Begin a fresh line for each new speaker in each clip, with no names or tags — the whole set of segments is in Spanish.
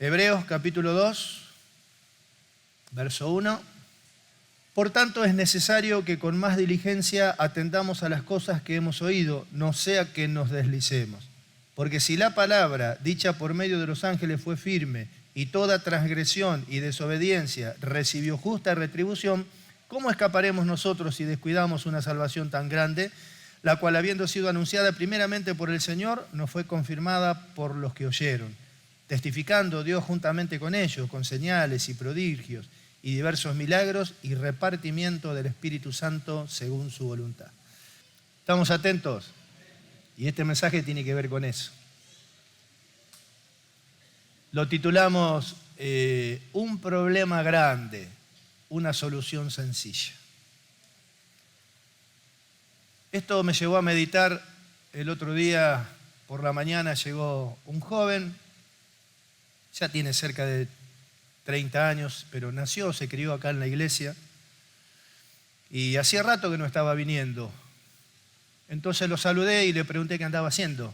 Hebreos capítulo 2, verso 1. Por tanto es necesario que con más diligencia atendamos a las cosas que hemos oído, no sea que nos deslicemos. Porque si la palabra dicha por medio de los ángeles fue firme y toda transgresión y desobediencia recibió justa retribución, ¿cómo escaparemos nosotros si descuidamos una salvación tan grande, la cual habiendo sido anunciada primeramente por el Señor, nos fue confirmada por los que oyeron? Testificando Dios juntamente con ellos, con señales y prodigios y diversos milagros y repartimiento del Espíritu Santo según su voluntad. ¿Estamos atentos? Y este mensaje tiene que ver con eso. Lo titulamos Un problema grande, una solución sencilla. Esto me llevó a meditar. El otro día por la mañana llegó un joven, ya tiene cerca de 30 años, pero nació, se crió acá en la iglesia y hacía rato que no estaba viniendo. Entonces lo saludé y le pregunté qué andaba haciendo.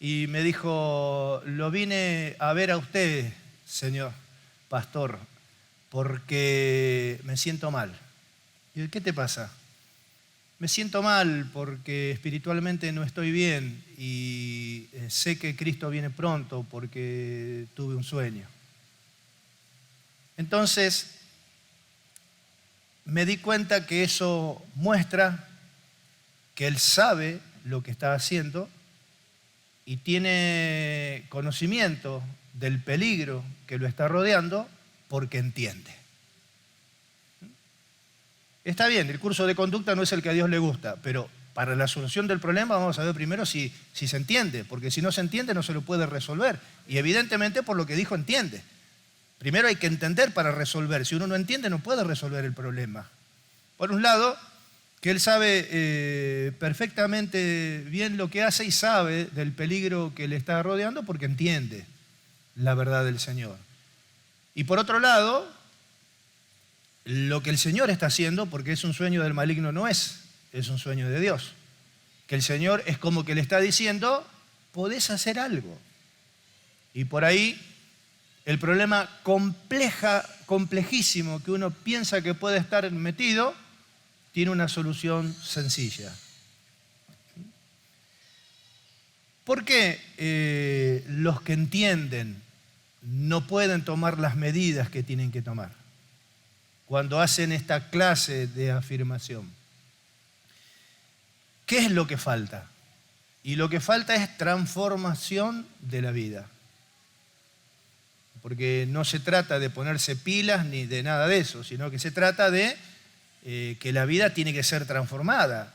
Y me dijo, lo vine a ver a usted, señor pastor, porque me siento mal. Y yo, ¿qué te pasa? Me siento mal porque espiritualmente no estoy bien y sé que Cristo viene pronto porque tuve un sueño. Entonces me di cuenta que eso muestra que él sabe lo que está haciendo y tiene conocimiento del peligro que lo está rodeando porque entiende. Está bien, el curso de conducta no es el que a Dios le gusta, pero para la solución del problema vamos a ver primero si se entiende, porque si no se entiende no se lo puede resolver. Y evidentemente por lo que dijo entiende. Primero hay que entender para resolver. Si uno no entiende no puede resolver el problema. Por un lado, que él sabe perfectamente bien lo que hace y sabe del peligro que le está rodeando porque entiende la verdad del Señor. Y por otro lado, lo que el Señor está haciendo, porque es un sueño del maligno, no es un sueño de Dios. Que el Señor es como que le está diciendo, podés hacer algo. Y por ahí el problema complejísimo que uno piensa que puede estar metido, tiene una solución sencilla. ¿Por qué los que entienden no pueden tomar las medidas que tienen que tomar cuando hacen esta clase de afirmación? ¿Qué es lo que falta? Y lo que falta es transformación de la vida. Porque no se trata de ponerse pilas ni de nada de eso, sino que se trata de que la vida tiene que ser transformada.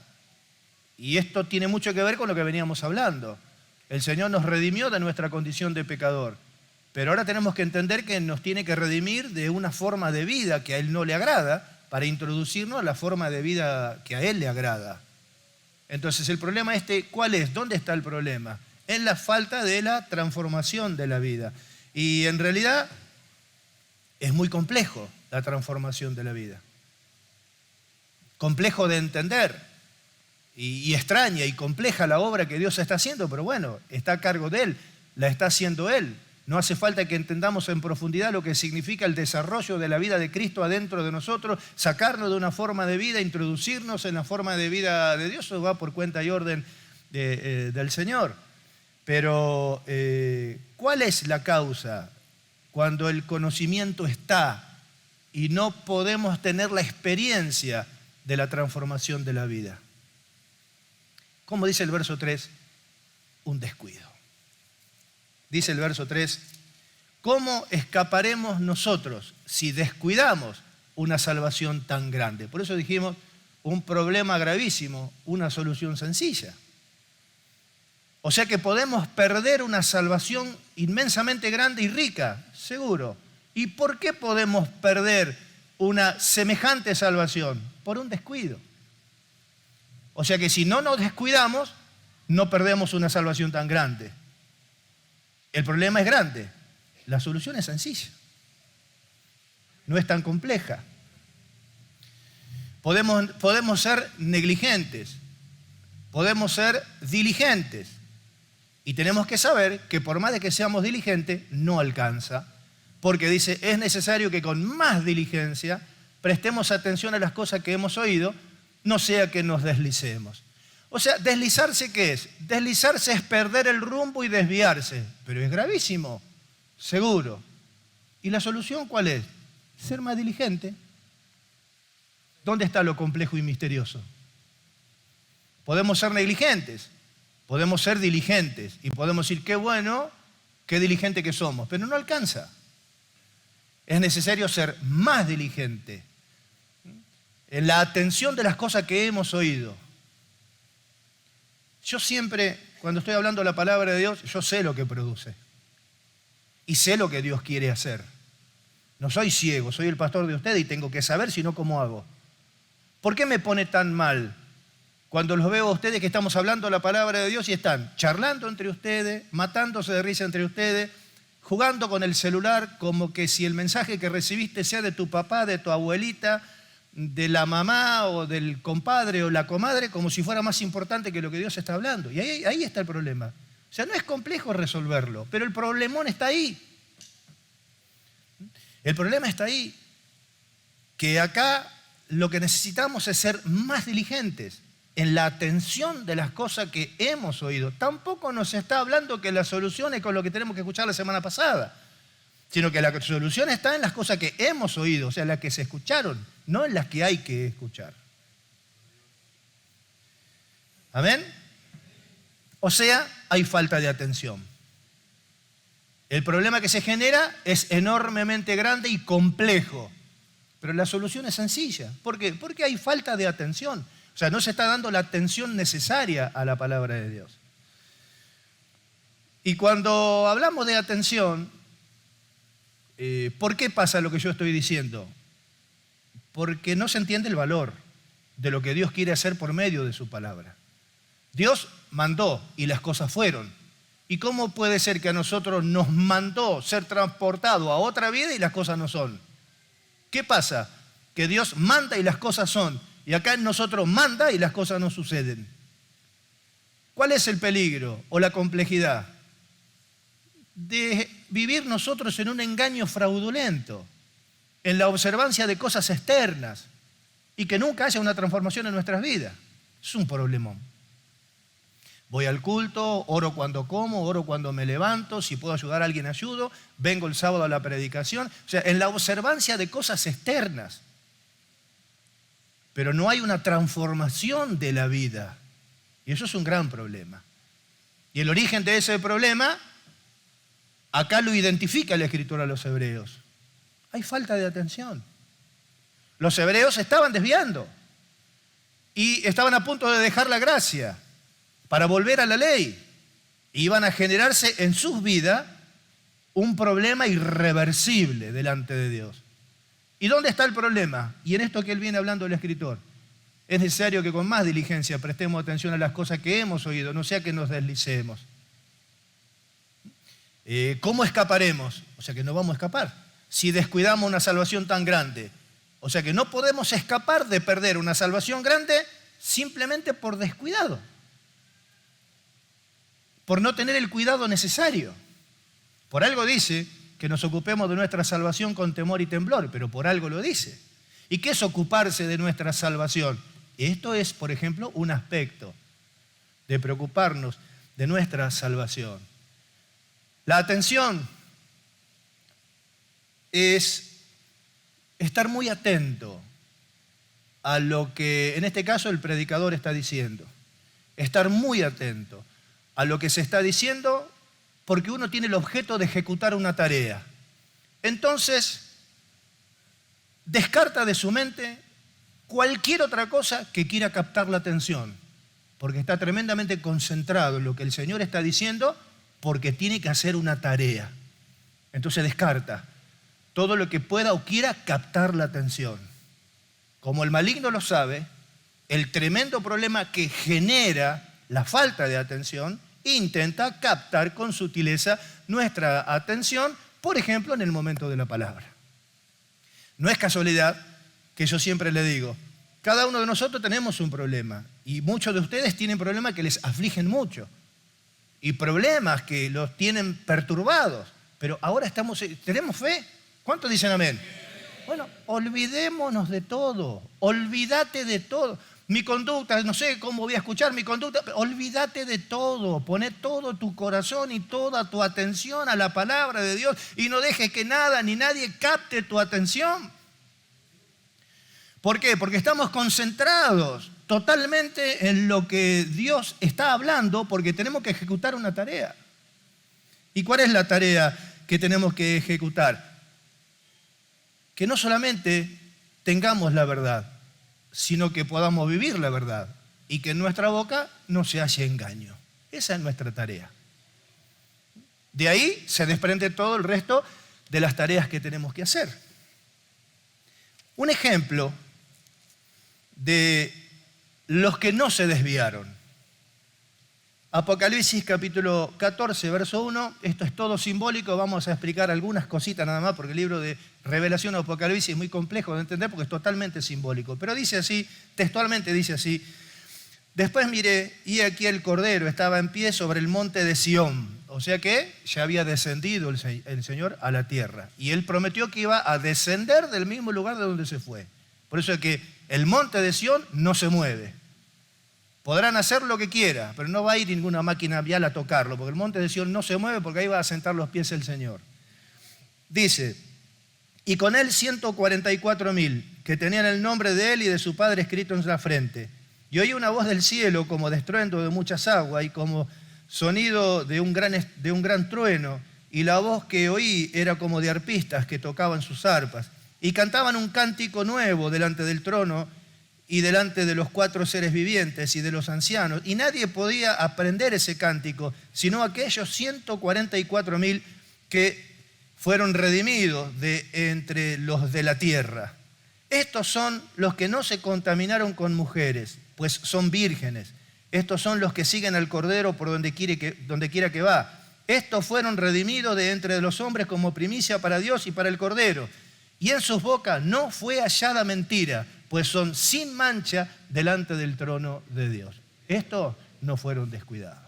Y esto tiene mucho que ver con lo que veníamos hablando. El Señor nos redimió de nuestra condición de pecador, pero ahora tenemos que entender que nos tiene que redimir de una forma de vida que a Él no le agrada para introducirnos a la forma de vida que a Él le agrada. Entonces el problema ¿cuál es? ¿Dónde está el problema? En la falta de la transformación de la vida. Y en realidad es muy complejo la transformación de la vida. Complejo de entender y extraña y compleja la obra que Dios está haciendo, pero bueno, está a cargo de Él, la está haciendo Él. No hace falta que entendamos en profundidad lo que significa el desarrollo de la vida de Cristo adentro de nosotros, sacarnos de una forma de vida, introducirnos en la forma de vida de Dios. Eso va por cuenta y orden del Señor. Pero, ¿cuál es la causa cuando el conocimiento está y no podemos tener la experiencia de la transformación de la vida? Como dice el verso 3, un descuido. Dice el verso 3, ¿cómo escaparemos nosotros si descuidamos una salvación tan grande? Por eso dijimos, un problema gravísimo, una solución sencilla. O sea que podemos perder una salvación inmensamente grande y rica, seguro. ¿Y por qué podemos perder una semejante salvación? Por un descuido. O sea que si no nos descuidamos, no perdemos una salvación tan grande. El problema es grande, la solución es sencilla. No es tan compleja. Podemos ser negligentes, podemos ser diligentes Y tenemos que saber que por más de que seamos diligentes, no alcanza. Porque dice, es necesario que con más diligencia prestemos atención a las cosas que hemos oído, no sea que nos deslicemos. O sea, ¿deslizarse qué es? Deslizarse es perder el rumbo y desviarse. Pero es gravísimo, seguro. ¿Y la solución cuál es? Ser más diligente. ¿Dónde está lo complejo y misterioso? Podemos ser negligentes, podemos ser diligentes y podemos decir, qué bueno, qué diligente que somos, pero no alcanza. Es necesario ser más diligente en la atención de las cosas que hemos oído. Yo siempre, cuando estoy hablando de la palabra de Dios, yo sé lo que produce y sé lo que Dios quiere hacer. No soy ciego, soy el pastor de ustedes y tengo que saber, si no, ¿cómo hago? ¿Por qué me pone tan mal cuando los veo a ustedes que estamos hablando la palabra de Dios y están charlando entre ustedes, matándose de risa entre ustedes, jugando con el celular como que si el mensaje que recibiste sea de tu papá, de tu abuelita, de la mamá o del compadre o la comadre, como si fuera más importante que lo que Dios está hablando? Y ahí está el problema. O sea, no es complejo resolverlo, pero el problemón está ahí. El problema está ahí, que acá lo que necesitamos es ser más diligentes en la atención de las cosas que hemos oído. Tampoco nos está hablando que la solución es con lo que tenemos que escuchar la semana pasada, sino que la solución está en las cosas que hemos oído, o sea, las que se escucharon, no en las que hay que escuchar. ¿Amén? O sea, hay falta de atención. El problema que se genera es enormemente grande y complejo, pero la solución es sencilla. ¿Por qué? Porque hay falta de atención. O sea, no se está dando la atención necesaria a la palabra de Dios. Y cuando hablamos de atención, ¿por qué pasa lo que yo estoy diciendo? Porque no se entiende el valor de lo que Dios quiere hacer por medio de su palabra. Dios mandó y las cosas fueron. ¿Y cómo puede ser que a nosotros nos mandó ser transportado a otra vida y las cosas no son? ¿Qué pasa? Que Dios manda y las cosas son. Y acá en nosotros manda y las cosas no suceden. ¿Cuál es el peligro o la complejidad? De vivir nosotros en un engaño fraudulento, en la observancia de cosas externas y que nunca haya una transformación en nuestras vidas. Es un problemón. Voy al culto, oro cuando como, oro cuando me levanto, si puedo ayudar a alguien ayudo, vengo el sábado a la predicación. O sea, en la observancia de cosas externas. Pero no hay una transformación de la vida. Y eso es un gran problema. Y el origen de ese problema, acá lo identifica la Escritura a los hebreos. Hay falta de atención. Los hebreos estaban desviando y estaban a punto de dejar la gracia para volver a la ley. Iban a generarse en sus vidas un problema irreversible delante de Dios. ¿Y dónde está el problema? Y en esto que él viene hablando el escritor. Es necesario que con más diligencia prestemos atención a las cosas que hemos oído, no sea que nos deslicemos. ¿Cómo escaparemos? O sea que no vamos a escapar. Si descuidamos una salvación tan grande. O sea que no podemos escapar de perder una salvación grande simplemente por descuidado. Por no tener el cuidado necesario. Por algo dice que nos ocupemos de nuestra salvación con temor y temblor, pero por algo lo dice. ¿Y qué es ocuparse de nuestra salvación? Esto es, por ejemplo, un aspecto de preocuparnos de nuestra salvación. La atención es estar muy atento a lo que, en este caso, el predicador está diciendo. Estar muy atento a lo que se está diciendo porque uno tiene el objeto de ejecutar una tarea. Entonces, descarta de su mente cualquier otra cosa que quiera captar la atención, porque está tremendamente concentrado en lo que el Señor está diciendo, porque tiene que hacer una tarea. Entonces descarta todo lo que pueda o quiera captar la atención. Como el maligno lo sabe, el tremendo problema que genera la falta de atención, intenta captar con sutileza nuestra atención, por ejemplo, en el momento de la palabra. No es casualidad que yo siempre le digo, cada uno de nosotros tenemos un problema y muchos de ustedes tienen problemas que les afligen mucho. y problemas que los tienen perturbados. Pero ahora tenemos fe. ¿Cuántos dicen amén? Bueno, olvidémonos de todo. Olvídate de todo. Mi conducta, no sé cómo voy a escuchar mi conducta, pero olvídate de todo. Poné todo tu corazón y toda tu atención a la palabra de Dios y no dejes que nada ni nadie capte tu atención. ¿Por qué? Porque estamos concentrados totalmente en lo que Dios está hablando porque tenemos que ejecutar una tarea. ¿Y cuál es la tarea que tenemos que ejecutar? Que no solamente tengamos la verdad, sino que podamos vivir la verdad y que en nuestra boca no se halle engaño. Esa es nuestra tarea. De ahí se desprende todo el resto de las tareas que tenemos que hacer. Un ejemplo de los que no se desviaron. Apocalipsis capítulo 14, verso 1. Esto es todo simbólico. Vamos a explicar algunas cositas nada más porque el libro de Revelación o Apocalipsis es muy complejo de entender porque es totalmente simbólico. Pero dice así, textualmente dice así: después miré y aquí el Cordero estaba en pie sobre el monte de Sión. O sea que ya había descendido el Señor a la tierra. Y Él prometió que iba a descender del mismo lugar de donde se fue. Por eso es que el monte de Sión no se mueve. Podrán hacer lo que quiera, pero no va a ir ninguna máquina vial a tocarlo, porque el monte de Sión no se mueve porque ahí va a sentar los pies el Señor. Dice, y con él 144.000 que tenían el nombre de él y de su padre escrito en la frente. Y oí una voz del cielo como de estruendo de muchas aguas y como sonido de un gran trueno, y la voz que oí era como de arpistas que tocaban sus arpas, y cantaban un cántico nuevo delante del trono y delante de los 4 seres vivientes y de los ancianos, y nadie podía aprender ese cántico, sino aquellos 144.000 que fueron redimidos de entre los de la tierra. Estos son los que no se contaminaron con mujeres, pues son vírgenes. Estos son los que siguen al Cordero por donde quiera que va. Estos fueron redimidos de entre los hombres como primicia para Dios y para el Cordero. Y en sus bocas no fue hallada mentira, pues son sin mancha delante del trono de Dios. Estos no fueron descuidados.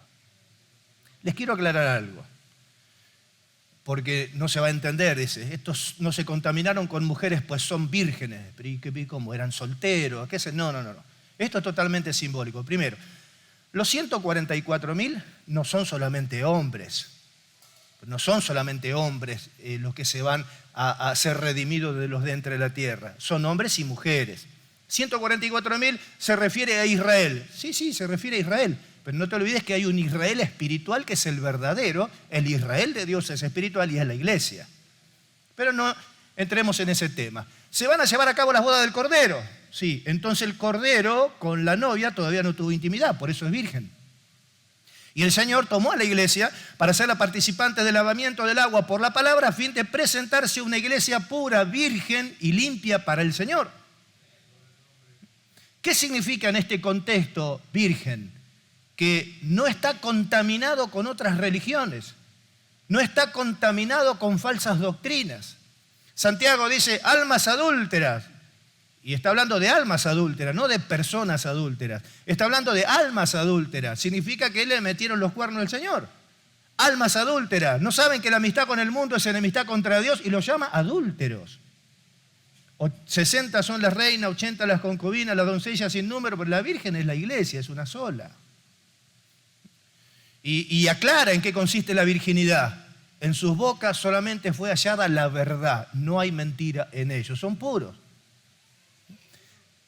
Les quiero aclarar algo, porque no se va a entender. Estos no se contaminaron con mujeres, pues son vírgenes. Pero ¿cómo? ¿Eran solteros? No. Esto es totalmente simbólico. Primero, los 144.000 no son solamente hombres. No son solamente hombres los que se van a ser redimidos de los de entre la tierra. Son hombres y mujeres. 144.000 se refiere a Israel. Sí, se refiere a Israel. Pero no te olvides que hay un Israel espiritual que es el verdadero. El Israel de Dios es espiritual y es la iglesia. Pero no entremos en ese tema. ¿Se van a llevar a cabo las bodas del Cordero? Sí. Entonces el Cordero con la novia todavía no tuvo intimidad, por eso es virgen. Y el Señor tomó a la iglesia para ser la participante del lavamiento del agua por la palabra a fin de presentarse una iglesia pura, virgen y limpia para el Señor. ¿Qué significa en este contexto virgen? Que no está contaminado con otras religiones, no está contaminado con falsas doctrinas. Santiago dice almas adúlteras, y está hablando de almas adúlteras, no de personas adúlteras. Está hablando de almas adúlteras, significa que le metieron los cuernos al Señor. Almas adúlteras, no saben que la amistad con el mundo es enemistad contra Dios y los llama adúlteros. 60 son las reinas, 80 las concubinas, las doncellas sin número, pero la virgen es la iglesia, es una sola. Y aclara en qué consiste la virginidad. En sus bocas solamente fue hallada la verdad, no hay mentira en ellos, son puros.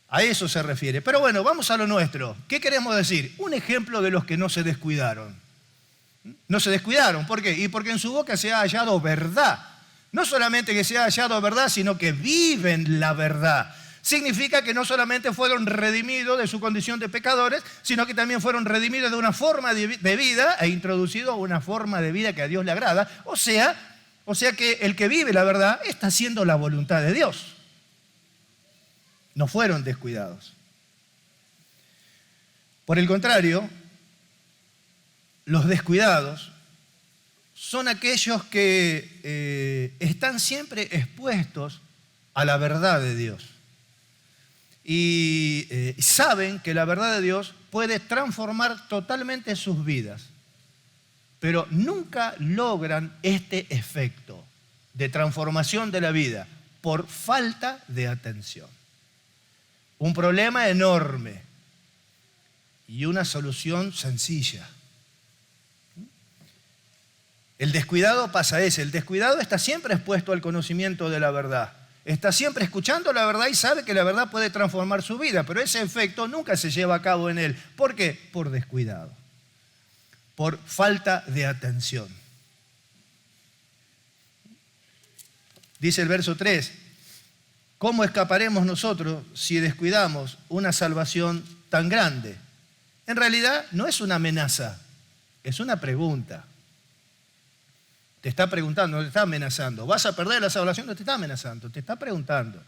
A eso se refiere. Pero bueno, vamos a lo nuestro. ¿Qué queremos decir? Un ejemplo de los que no se descuidaron. No se descuidaron, ¿por qué? Y porque en su boca se ha hallado verdad. No solamente que se ha hallado verdad, sino que viven la verdad. Significa que no solamente fueron redimidos de su condición de pecadores, sino que también fueron redimidos de una forma de vida e introducidos a una forma de vida que a Dios le agrada. O sea que el que vive la verdad está haciendo la voluntad de Dios. No fueron descuidados. Por el contrario, los descuidados son aquellos que están siempre expuestos a la verdad de Dios. Y saben que la verdad de Dios puede transformar totalmente sus vidas. pero nunca logran este efecto de transformación de la vida por falta de atención. Un problema enorme y una solución sencilla. El descuidado pasa ese. El descuidado está siempre expuesto al conocimiento de la verdad. Está siempre escuchando la verdad y sabe que la verdad puede transformar su vida, pero ese efecto nunca se lleva a cabo en él. ¿Por qué? Por descuidado, por falta de atención. Dice el verso 3, ¿cómo escaparemos nosotros si descuidamos una salvación tan grande? En realidad no es una amenaza, es una pregunta. Te está preguntando, no te está amenazando. ¿Vas a perder la salvación? No te está amenazando, te está preguntando.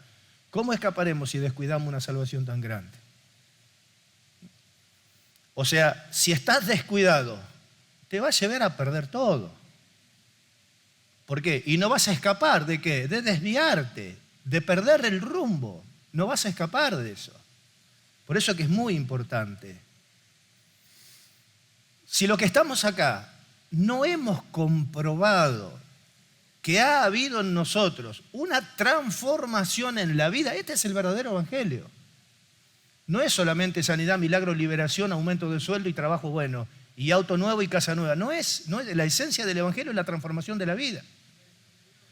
¿Cómo escaparemos si descuidamos una salvación tan grande? O sea, si estás descuidado, te va a llevar a perder todo. ¿Por qué? Y no vas a escapar ¿de qué? De desviarte, de perder el rumbo. No vas a escapar de eso. Por eso que es muy importante. Si lo que estamos acá no hemos comprobado que ha habido en nosotros una transformación en la vida, este es el verdadero evangelio. No es solamente sanidad, milagro, liberación, aumento de sueldo y trabajo bueno, y auto nuevo y casa nueva. No es la esencia del evangelio, es la transformación de la vida.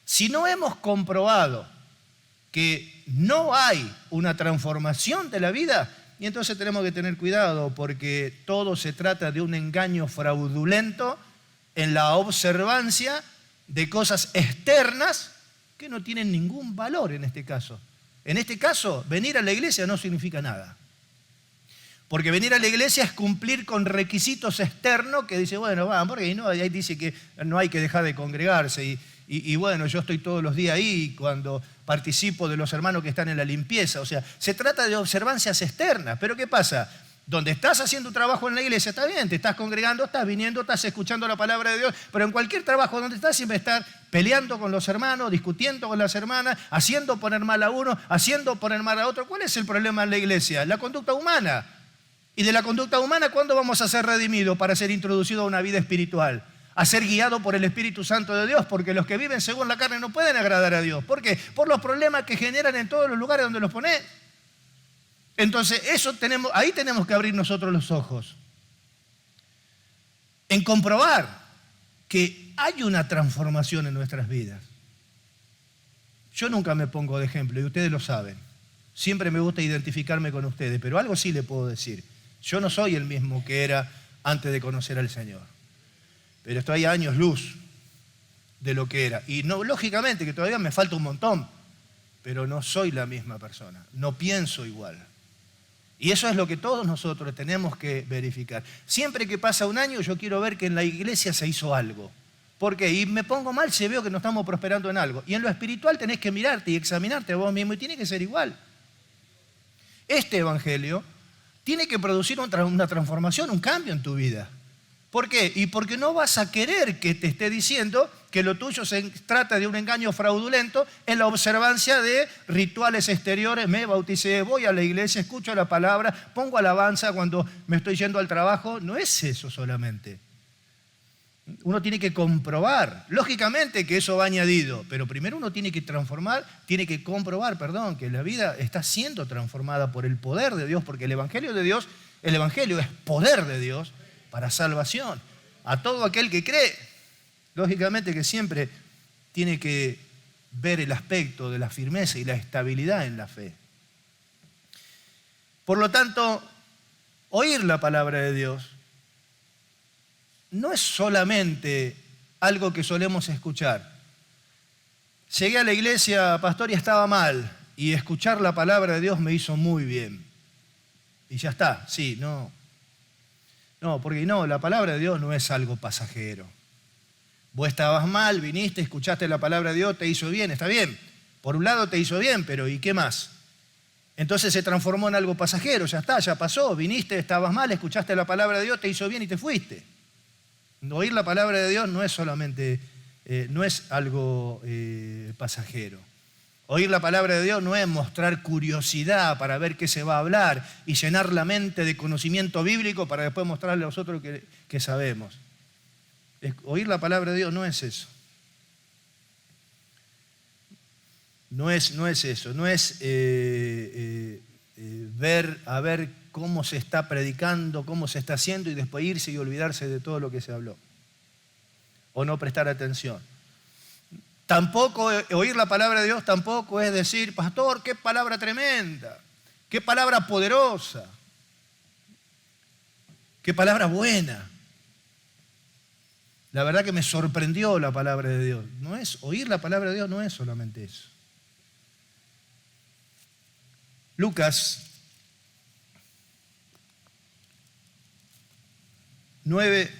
Si no hemos comprobado que no hay una transformación de la vida, y entonces tenemos que tener cuidado porque todo se trata de un engaño fraudulento en la observancia de cosas externas que no tienen ningún valor en este caso. En este caso, venir a la iglesia no significa nada. Porque venir a la iglesia es cumplir con requisitos externos que dice, bueno, vamos, porque ahí dice que no hay que dejar de congregarse. Y bueno, yo estoy todos los días ahí cuando participo de los hermanos que están en la limpieza. O sea, se trata de observancias externas. Pero ¿qué pasa? Donde estás haciendo un trabajo en la iglesia, está bien, te estás congregando, estás viniendo, estás escuchando la palabra de Dios, pero en cualquier trabajo donde estás siempre estás peleando con los hermanos, discutiendo con las hermanas, haciendo poner mal a uno, haciendo poner mal a otro. ¿Cuál es el problema en la iglesia? La conducta humana. Y de la conducta humana, ¿cuándo vamos a ser redimidos para ser introducidos a una vida espiritual? A ser guiados por el Espíritu Santo de Dios, porque los que viven según la carne no pueden agradar a Dios. ¿Por qué? Por los problemas que generan en todos los lugares donde los ponen. Entonces, ahí tenemos que abrir nosotros los ojos. En comprobar que hay una transformación en nuestras vidas. Yo nunca me pongo de ejemplo, y ustedes lo saben. Siempre me gusta identificarme con ustedes, pero algo sí le puedo decir. Yo no soy el mismo que era antes de conocer al Señor. Pero estoy a años luz de lo que era. Y no, lógicamente que todavía me falta un montón, pero no soy la misma persona. No pienso igual. Y eso es lo que todos nosotros tenemos que verificar. Siempre que pasa un año yo quiero ver que en la iglesia se hizo algo. ¿Por qué? Y me pongo mal si veo que no estamos prosperando en algo. Y en lo espiritual tenés que mirarte y examinarte a vos mismo y tiene que ser igual. Este evangelio tiene que producir una transformación, un cambio en tu vida. ¿Por qué? Y porque no vas a querer que te esté diciendo que lo tuyo se trata de un engaño fraudulento en la observancia de rituales exteriores. Me bauticé, voy a la iglesia, escucho la palabra, pongo alabanza cuando me estoy yendo al trabajo. No es eso solamente. Uno tiene que comprobar. Lógicamente que eso va añadido, pero primero uno tiene que comprobar, que la vida está siendo transformada por el poder de Dios, porque el evangelio de Dios, el evangelio es poder de Dios para salvación a todo aquel que cree. Lógicamente que siempre tiene que ver el aspecto de la firmeza y la estabilidad en la fe. Por lo tanto, oír la palabra de Dios no es solamente algo que solemos escuchar. Llegué a la iglesia, pastor, y estaba mal, y escuchar la palabra de Dios me hizo muy bien. Y ya está, sí, no. No, porque no, la palabra de Dios no es algo pasajero. Vos estabas mal, viniste, escuchaste la palabra de Dios, te hizo bien, está bien. Por un lado te hizo bien, pero ¿y qué más? Entonces se transformó en algo pasajero, ya está, ya pasó, viniste, estabas mal, escuchaste la palabra de Dios, te hizo bien y te fuiste. Oír la palabra de Dios no es solamente, no es algo pasajero. Oír la palabra de Dios no es mostrar curiosidad para ver qué se va a hablar y llenar la mente de conocimiento bíblico para después mostrarle a nosotros que sabemos. Oír la palabra de Dios no es eso. No es eso, no es ver cómo se está predicando, cómo se está haciendo y después irse y olvidarse de todo lo que se habló. O no prestar atención. Tampoco, oír la palabra de Dios tampoco es decir, pastor, qué palabra tremenda, qué palabra poderosa, qué palabra buena. La verdad que me sorprendió la palabra de Dios. Oír la palabra de Dios no es solamente eso. Lucas 9,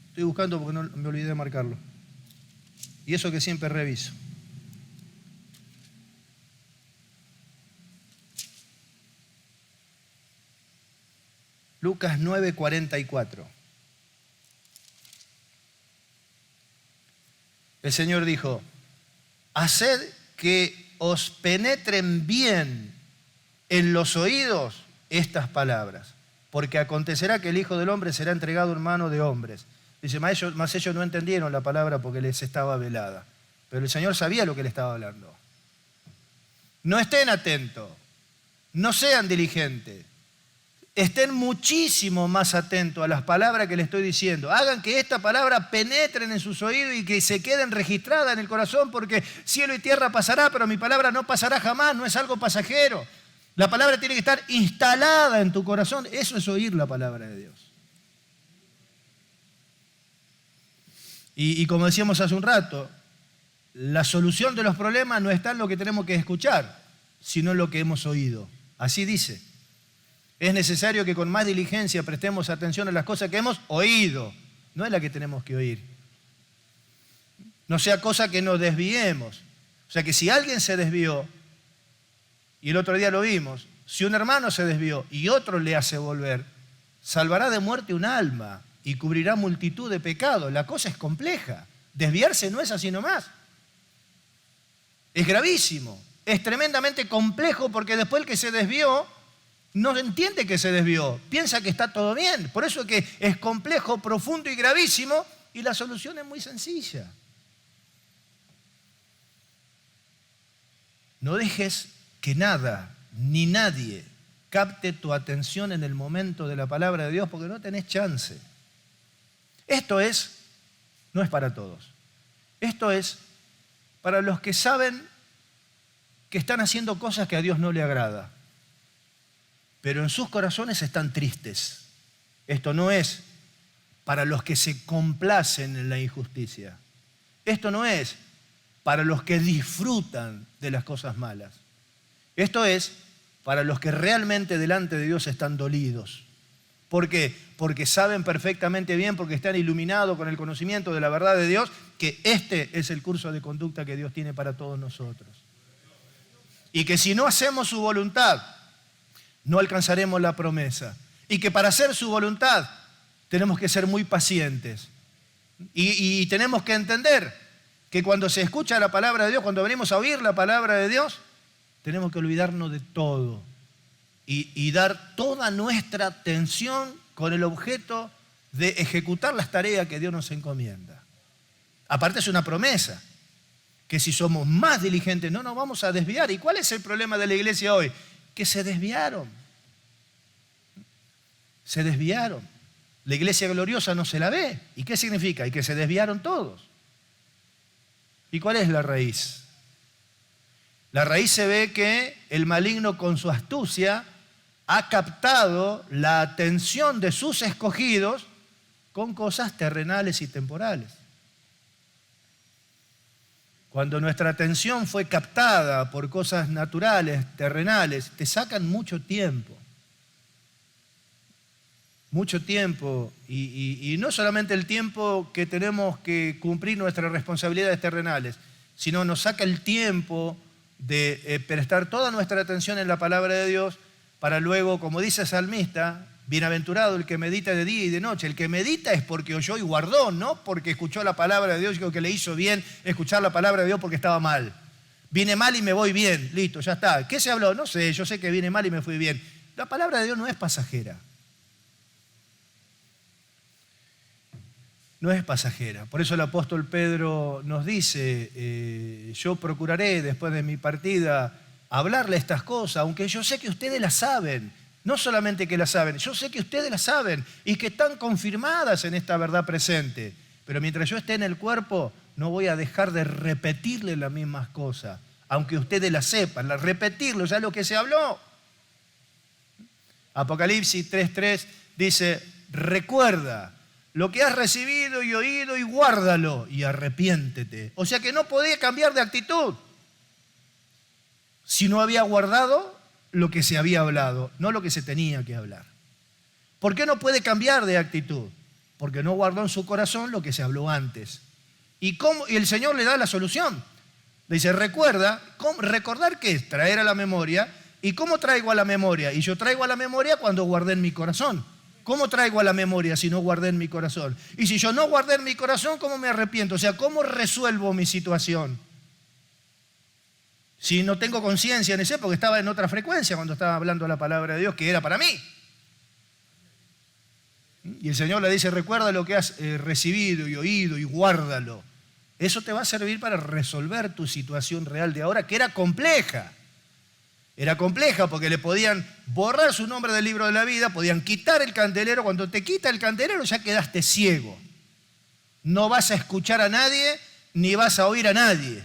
estoy buscando porque no me olvidé de marcarlo. Y eso que siempre reviso. Lucas 9:44. El Señor dijo, haced que os penetren bien en los oídos estas palabras, porque acontecerá que el Hijo del Hombre será entregado en mano de hombres. Dice, mas ellos no entendieron la palabra porque les estaba velada. Pero el Señor sabía lo que le estaba hablando. No estén atentos, no sean diligentes, estén muchísimo más atentos a las palabras que le estoy diciendo. Hagan que esta palabra penetren en sus oídos y que se queden registradas en el corazón, porque cielo y tierra pasará, pero mi palabra no pasará jamás, no es algo pasajero. La palabra tiene que estar instalada en tu corazón. Eso es oír la palabra de Dios. Y como decíamos hace un rato, la solución de los problemas no está en lo que tenemos que escuchar, sino en lo que hemos oído. Así dice. Es necesario que con más diligencia prestemos atención a las cosas que hemos oído, no es la que tenemos que oír. No sea cosa que nos desviemos. O sea que si alguien se desvió, y el otro día lo vimos, si un hermano se desvió y otro le hace volver, salvará de muerte un alma y cubrirá multitud de pecados. La cosa es compleja. Desviarse no es así nomás. Es gravísimo. Es tremendamente complejo porque después el que se desvió no entiende que se desvió. Piensa que está todo bien. Por eso es que es complejo, profundo y gravísimo y la solución es muy sencilla. No dejes que nada ni nadie capte tu atención en el momento de la palabra de Dios porque no tenés chance. Esto no es para todos. Esto es para los que saben que están haciendo cosas que a Dios no le agrada, pero en sus corazones están tristes. Esto no es para los que se complacen en la injusticia. Esto no es para los que disfrutan de las cosas malas. Esto es para los que realmente delante de Dios están dolidos. ¿Por qué? Porque saben perfectamente bien, porque están iluminados con el conocimiento de la verdad de Dios, que este es el curso de conducta que Dios tiene para todos nosotros. Y que si no hacemos su voluntad, no alcanzaremos la promesa. Y que para hacer su voluntad tenemos que ser muy pacientes. Y tenemos que entender que cuando se escucha la palabra de Dios, cuando venimos a oír la palabra de Dios, tenemos que olvidarnos de todo y dar toda nuestra atención con el objeto de ejecutar las tareas que Dios nos encomienda. Aparte es una promesa, que si somos más diligentes no nos vamos a desviar. ¿Y cuál es el problema de la iglesia hoy? Que se desviaron. Se desviaron. La iglesia gloriosa no se la ve. ¿Y qué significa? Y que se desviaron todos. ¿Y cuál es la raíz? La raíz se ve que el maligno con su astucia ha captado la atención de sus escogidos con cosas terrenales y temporales. Cuando nuestra atención fue captada por cosas naturales, terrenales, te sacan mucho tiempo. Mucho tiempo. Y no solamente el tiempo que tenemos que cumplir nuestras responsabilidades terrenales, sino nos saca el tiempo de prestar toda nuestra atención en la palabra de Dios para luego, como dice el salmista, bienaventurado el que medita de día y de noche. El que medita es porque oyó y guardó, no porque escuchó la palabra de Dios y que le hizo bien escuchar la palabra de Dios porque estaba mal. Viene mal y me voy bien, listo, ya está. ¿Qué se habló? No sé, yo sé que viene mal y me fui bien. La palabra de Dios no es pasajera. no es pasajera. Por eso el apóstol Pedro nos dice, yo procuraré después de mi partida hablarle estas cosas, aunque yo sé que ustedes las saben. No solamente que las saben, yo sé que ustedes las saben y que están confirmadas en esta verdad presente. Pero mientras yo esté en el cuerpo, no voy a dejar de repetirle las mismas cosas, aunque ustedes las sepan, repetirlo, ya lo que se habló. Apocalipsis 3:3 dice, recuerda lo que has recibido y oído y guárdalo y arrepiéntete. O sea que no podía cambiar de actitud si no había guardado lo que se había hablado, no lo que se tenía que hablar. ¿Por qué no puede cambiar de actitud? Porque no guardó en su corazón lo que se habló antes. Y el Señor le da la solución. Le dice, recuerda, ¿recordar qué es? Traer a la memoria. ¿Y cómo traigo a la memoria? Y yo traigo a la memoria cuando guardé en mi corazón. ¿Cómo traigo a la memoria si no guardé en mi corazón? Y si yo no guardé en mi corazón, ¿cómo me arrepiento? O sea, ¿cómo resuelvo mi situación? Si no tengo conciencia en ese, porque estaba en otra frecuencia cuando estaba hablando la palabra de Dios, que era para mí. Y el Señor le dice, recuerda lo que has recibido y oído y guárdalo. Eso te va a servir para resolver tu situación real de ahora, que era compleja. Era compleja porque le podían borrar su nombre del libro de la vida, podían quitar el candelero. Cuando te quita el candelero ya quedaste ciego. No vas a escuchar a nadie, ni vas a oír a nadie.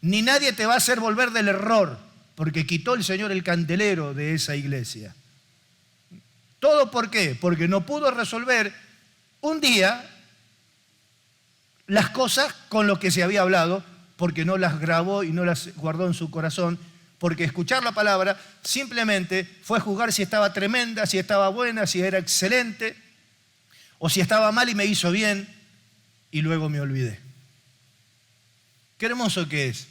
Ni nadie te va a hacer volver del error, porque quitó el Señor el candelero de esa iglesia. ¿Todo por qué? Porque no pudo resolver un día las cosas con lo que se había hablado, porque no las grabó y no las guardó en su corazón, porque escuchar la palabra simplemente fue juzgar si estaba tremenda, si estaba buena, si era excelente, o si estaba mal y me hizo bien, y luego me olvidé. Qué hermoso que es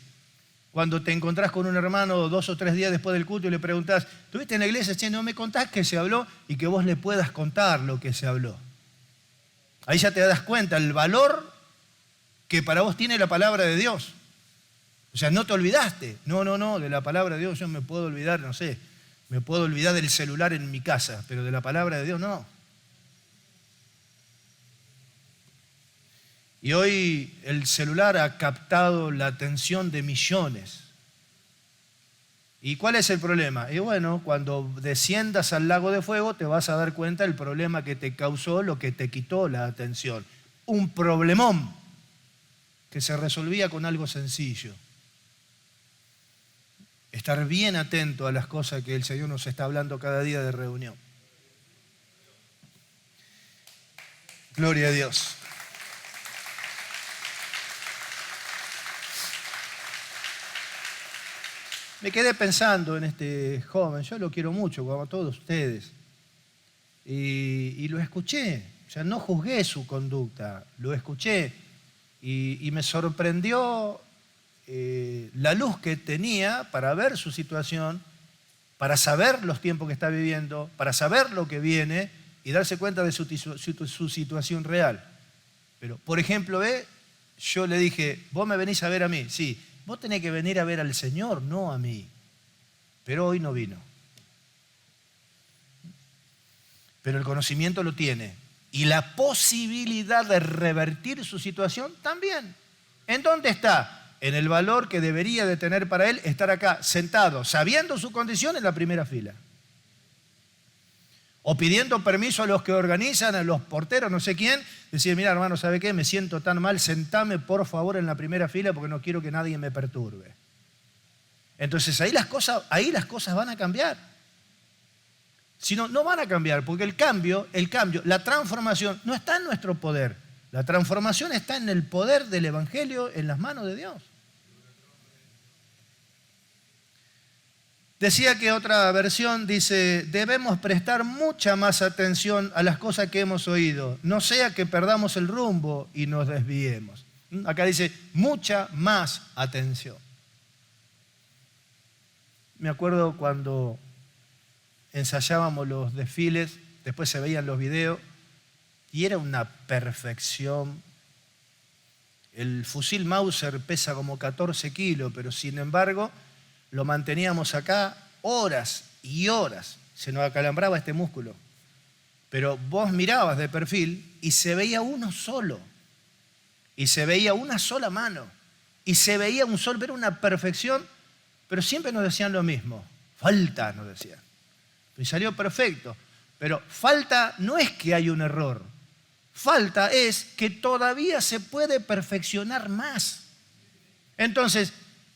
cuando te encontrás con un hermano 2 o 3 días después del culto y le preguntás, ¿estuviste en la iglesia? Che, no me contás que se habló, y que vos le puedas contar lo que se habló. Ahí ya te das cuenta el valor que para vos tiene la palabra de Dios. O sea, no te olvidaste. No, de la palabra de Dios yo me puedo olvidar, no sé, me puedo olvidar del celular en mi casa, pero de la palabra de Dios no. Y hoy el celular ha captado la atención de millones. ¿Y cuál es el problema? Y bueno, cuando desciendas al lago de fuego te vas a dar cuenta del problema que te causó, lo que te quitó la atención. Un problemón que se resolvía con algo sencillo. Estar bien atento a las cosas que el Señor nos está hablando cada día de reunión. Gloria a Dios. Me quedé pensando en este joven, yo lo quiero mucho, como a todos ustedes, y lo escuché, o sea, no juzgué su conducta, lo escuché y me sorprendió la luz que tenía para ver su situación, para saber los tiempos que está viviendo, para saber lo que viene y darse cuenta de su situación real. Pero, por ejemplo, yo le dije, vos me venís a ver a mí, sí. Vos tenés que venir a ver al Señor, no a mí. Pero hoy no vino. Pero el conocimiento lo tiene. Y la posibilidad de revertir su situación también. ¿En dónde está? En el valor que debería de tener para él estar acá, sentado, sabiendo su condición en la primera fila. O pidiendo permiso a los que organizan, a los porteros, no sé quién, decir, mira hermano, ¿sabe qué? Me siento tan mal, sentame por favor en la primera fila porque no quiero que nadie me perturbe. Entonces ahí las cosas van a cambiar. Si no, no van a cambiar, porque el cambio, la transformación no está en nuestro poder. La transformación está en el poder del Evangelio en las manos de Dios. Decía que otra versión dice, debemos prestar mucha más atención a las cosas que hemos oído, no sea que perdamos el rumbo y nos desviemos. Acá dice, mucha más atención. Me acuerdo cuando ensayábamos los desfiles, después se veían los videos, y era una perfección. El fusil Mauser pesa como 14 kilos, pero sin embargo lo manteníamos acá horas y horas. Se nos acalambraba este músculo. Pero vos mirabas de perfil y se veía uno solo. y se veía una sola mano, y se veía un sol, era una perfección, pero siempre nos decían lo mismo, falta, nos decían. Y salió perfecto, pero falta no es que hay un error, falta es que todavía se puede perfeccionar más. Entonces,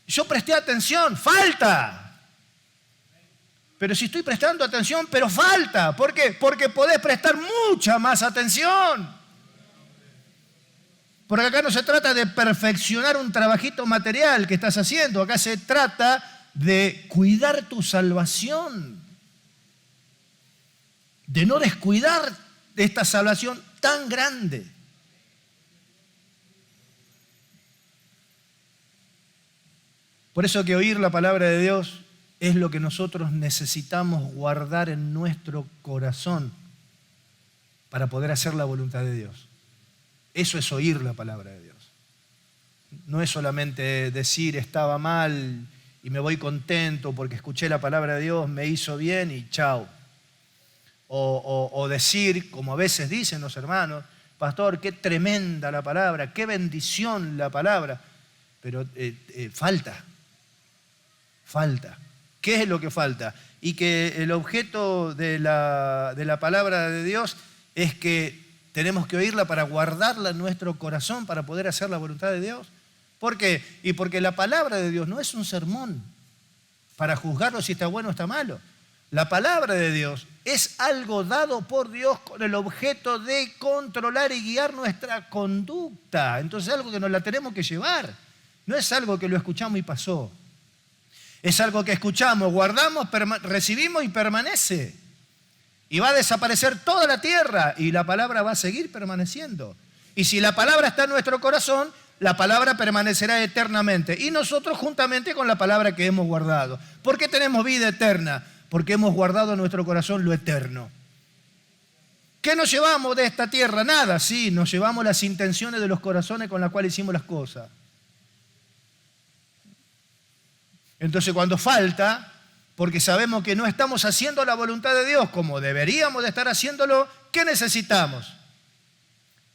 yo presté atención, falta. Pero si estoy prestando atención, pero falta. ¿Por qué? Porque podés prestar mucha más atención. Porque acá no se trata de perfeccionar un trabajito material que estás haciendo. Acá se trata de cuidar tu salvación. De no descuidar de esta salvación tan grande. Por eso que oír la palabra de Dios es lo que nosotros necesitamos guardar en nuestro corazón para poder hacer la voluntad de Dios. Eso es oír la palabra de Dios. No es solamente decir estaba mal y me voy contento porque escuché la palabra de Dios, me hizo bien y chao. O decir, como a veces dicen los hermanos, pastor, qué tremenda la palabra, qué bendición la palabra, pero falta. ¿Qué es lo que falta? Y que el objeto de la palabra de Dios es que tenemos que oírla para guardarla en nuestro corazón, para poder hacer la voluntad de Dios. ¿Por qué? Y porque la palabra de Dios no es un sermón para juzgarlo si está bueno o está malo. La palabra de Dios es algo dado por Dios con el objeto de controlar y guiar nuestra conducta. Entonces es algo que nos la tenemos que llevar. No es algo que lo escuchamos y pasó. Es algo que escuchamos, guardamos, recibimos y permanece. Y va a desaparecer toda la tierra y la palabra va a seguir permaneciendo. Y si la palabra está en nuestro corazón, la palabra permanecerá eternamente. Y nosotros juntamente con la palabra que hemos guardado. ¿Por qué tenemos vida eterna? Porque hemos guardado en nuestro corazón lo eterno. ¿Qué nos llevamos de esta tierra? Nada, sí, nos llevamos las intenciones de los corazones con las cuales hicimos las cosas. Entonces cuando falta, porque sabemos que no estamos haciendo la voluntad de Dios como deberíamos de estar haciéndolo, ¿qué necesitamos?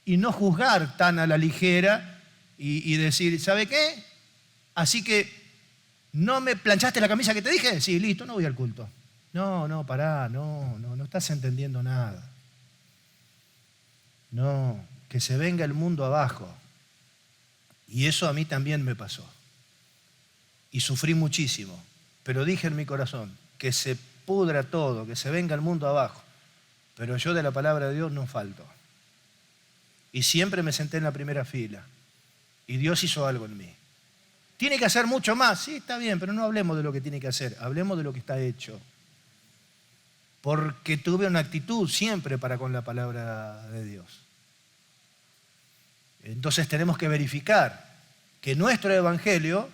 Y no juzgar tan a la ligera y decir, ¿sabe qué? Así que, ¿no me planchaste la camisa que te dije? Sí, listo, no voy al culto. No, pará, no estás entendiendo nada. No, que se venga el mundo abajo. Y eso a mí también me pasó. Y sufrí muchísimo, pero dije en mi corazón, que se pudra todo, que se venga el mundo abajo. Pero yo de la palabra de Dios no falto. Y siempre me senté en la primera fila. Y Dios hizo algo en mí. ¿Tiene que hacer mucho más? Sí, está bien, pero no hablemos de lo que tiene que hacer, hablemos de lo que está hecho. Porque tuve una actitud siempre para con la palabra de Dios. Entonces tenemos que verificar que en nuestro evangelio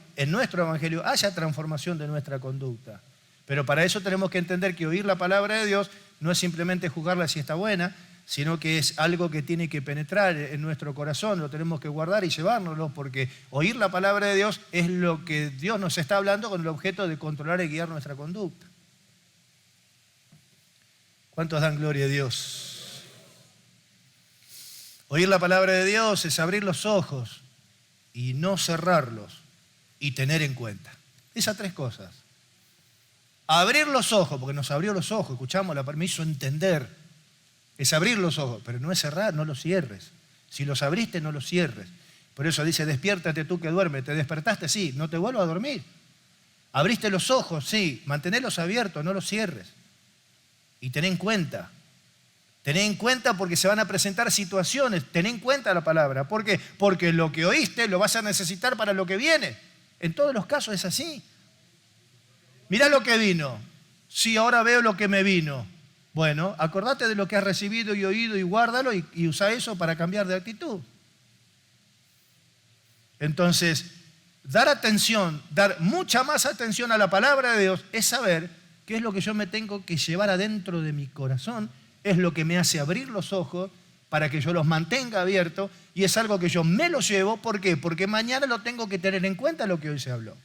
haya transformación de nuestra conducta. Pero para eso tenemos que entender que oír la palabra de Dios no es simplemente juzgarla si está buena, sino que es algo que tiene que penetrar en nuestro corazón, lo tenemos que guardar y llevárnoslo, porque oír la palabra de Dios es lo que Dios nos está hablando con el objeto de controlar y guiar nuestra conducta. ¿Cuántos dan gloria a Dios? Oír la palabra de Dios es abrir los ojos y no cerrarlos y tener en cuenta. Esas tres cosas. Abrir los ojos, porque nos abrió los ojos, escuchamos, me hizo entender. Es abrir los ojos, pero no es cerrar, no los cierres. Si los abriste, no los cierres. Por eso dice, despiértate tú que duermes. ¿Te despertaste? Sí, no te vuelvas a dormir. Abriste los ojos, sí, mantenerlos abiertos, no los cierres. Y ten en cuenta. Ten en cuenta porque se van a presentar situaciones. Ten en cuenta la palabra. ¿Por qué? Porque lo que oíste lo vas a necesitar para lo que viene. En todos los casos es así. Mirá lo que vino. Sí, ahora veo lo que me vino. Bueno, acordate de lo que has recibido y oído y guárdalo y usa eso para cambiar de actitud. Entonces, dar mucha más atención a la palabra de Dios es saber qué es lo que yo me tengo que llevar adentro de mi corazón, es lo que me hace abrir los ojos para que yo los mantenga abiertos y es algo que yo me lo llevo. ¿Por qué? Porque mañana lo tengo que tener en cuenta lo que hoy se habló.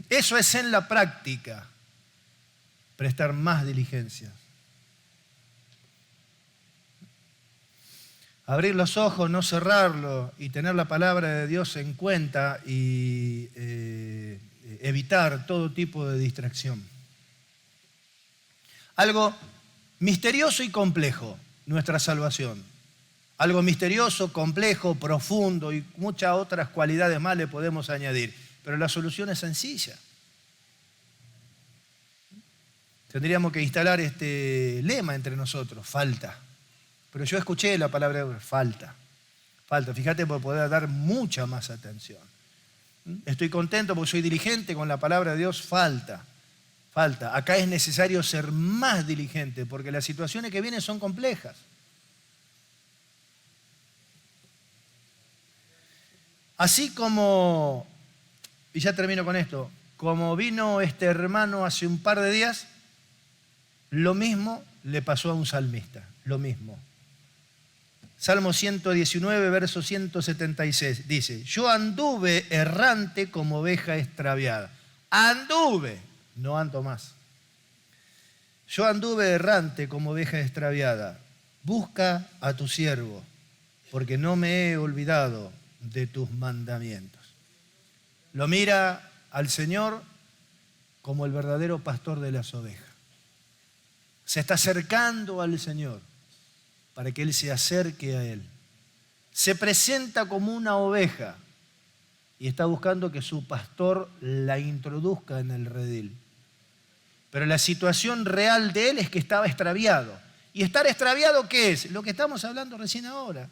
Eso es en la práctica. Prestar más diligencia. Abrir los ojos, no cerrarlos y tener la palabra de Dios en cuenta y evitar todo tipo de distracción. Algo misterioso y complejo, nuestra salvación. Algo misterioso, complejo, profundo y muchas otras cualidades más le podemos añadir. Pero la solución es sencilla. Tendríamos que instalar este lema entre nosotros, falta. Pero yo escuché la palabra falta. Falta, fíjate, porque poder dar mucha más atención. Estoy contento porque soy diligente con la palabra de Dios, falta. Falta. Acá es necesario ser más diligente porque las situaciones que vienen son complejas. Así como, y ya termino con esto, como vino este hermano hace un par de días, lo mismo le pasó a un salmista, lo mismo. Salmo 119, verso 176, dice, yo anduve errante como oveja extraviada. Anduve, no ando más. Yo anduve errante como oveja extraviada. Busca a tu siervo, porque no me he olvidado de tus mandamientos. Lo mira al Señor como el verdadero pastor de las ovejas. Se está acercando al Señor para que Él se acerque a Él. Se presenta como una oveja y está buscando que su pastor la introduzca en el redil. Pero la situación real de Él es que estaba extraviado. ¿Y estar extraviado qué es? Lo que estamos hablando recién ahora.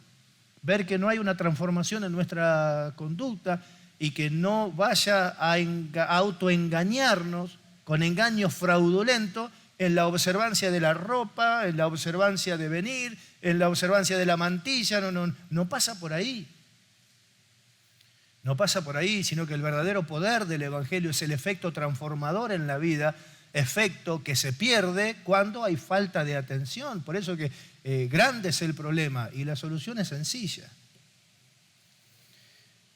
Ver que no hay una transformación en nuestra conducta y que no vaya a autoengañarnos con engaños fraudulentos en la observancia de la ropa, en la observancia de venir, en la observancia de la mantilla. No pasa por ahí. No pasa por ahí, sino que el verdadero poder del Evangelio es el efecto transformador en la vida, efecto que se pierde cuando hay falta de atención. Por eso que grande es el problema y la solución es sencilla.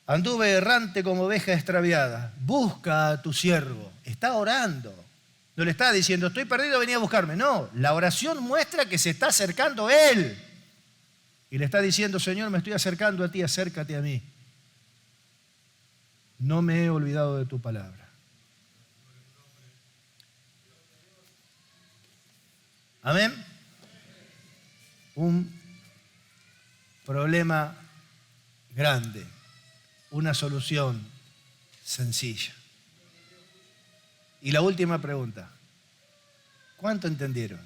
Anduve errante como oveja extraviada. Busca a tu siervo. Está orando. No le está diciendo, estoy perdido, venía a buscarme. No, la oración muestra que se está acercando Él. Y le está diciendo, Señor, me estoy acercando a ti, acércate a mí. No me he olvidado de tu palabra. Amén. Un problema grande, una solución sencilla. Y la última pregunta, ¿cuánto entendieron?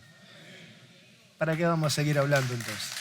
¿Para qué vamos a seguir hablando entonces?